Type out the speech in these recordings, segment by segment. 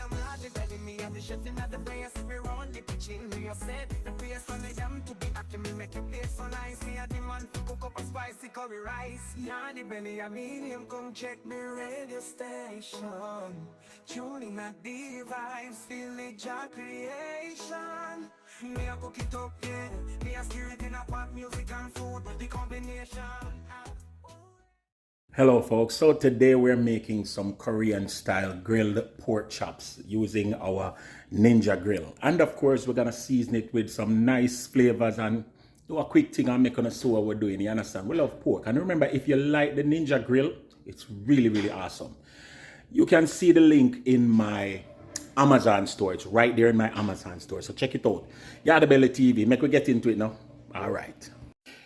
am Yardie belly, me have the chef in the place. We run the kitchen, me a set the place on the jam to be active. Me make it taste so nice. Me a the man to cook up a spicy curry rice. Yardie belly, a medium, come check me radio station. Tuning at the vibes, feel the job creation. Me a cook it up, yeah. Me a steer it in a pop music and food, but the combination. Hello folks, so today we're making some Korean style grilled pork chops using our Ninja grill. And of course we're gonna season it with some nice flavors and do a quick thing and make us see what we're doing, you understand? We love pork. And remember, if you like the Ninja grill, it's really awesome. You can see the link in my Amazon store. It's right there in my Amazon store, so check it out. Yardie Belly TV, make we get into it now. All right.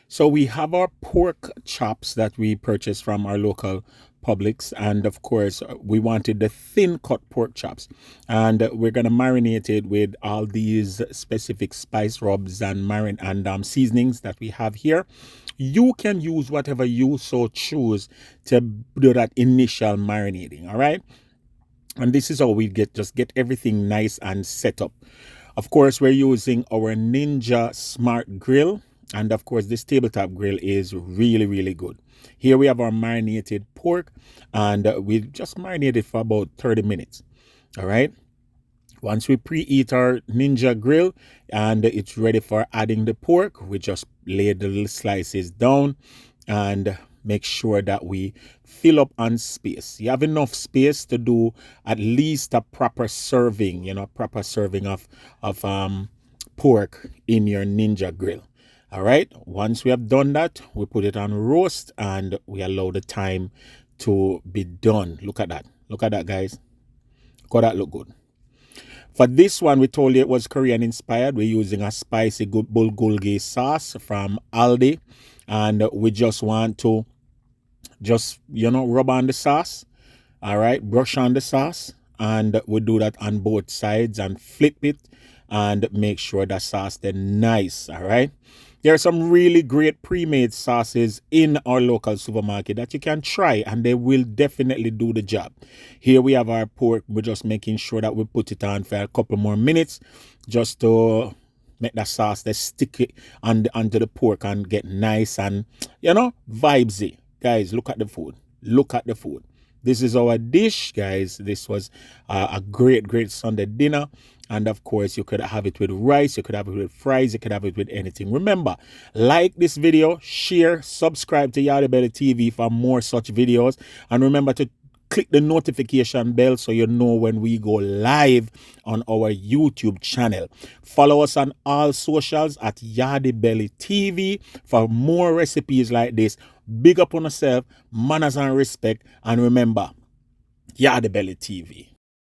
So we have our pork chops that we purchased from our local Publix, and of course we wanted the thin cut pork chops, and we're gonna marinate it with all these specific spice rubs and seasonings that we have here. You can use whatever you so choose to do that initial marinating. All right, and this is how we get everything nice and set up. Of course, we're using our Ninja Smart Grill. And of course, this tabletop grill is really good. Here we have our marinated pork, and we just marinate it for about 30 minutes. All right. Once we preheat our Ninja grill and it's ready for adding the pork, we just lay the little slices down and make sure that we fill up on space. You have enough space to do at least a proper serving, proper serving of pork in your Ninja grill. All right, once we have done that, we put it on roast and we allow the time to be done. Look at that, guys. Look how that look good. For this one, we told you it was Korean inspired. We're using a spicy bulgogi sauce from Aldi, and we just want to rub on the sauce. All right, brush on the sauce, and we do that on both sides and flip it and make sure that sauce is nice. All right, there are some really great pre-made sauces in our local supermarket that you can try, and they will definitely do the job. Here we have our pork. We're just making sure that we put it on for a couple more minutes just to make that sauce that stick it onto the pork and get nice and vibesy. Guys, look at the food. This is our dish, guys. This was a great Sunday dinner. And of course, you could have it with rice, you could have it with fries, you could have it with anything. Remember, like this video, share, subscribe to Yardie Belly TV for more such videos. And remember to click the notification bell so you know when we go live on our YouTube channel. Follow us on all socials at Yardie Belly TV for more recipes like this. Big up on yourself, manners and respect, and remember, Yardie Belly TV.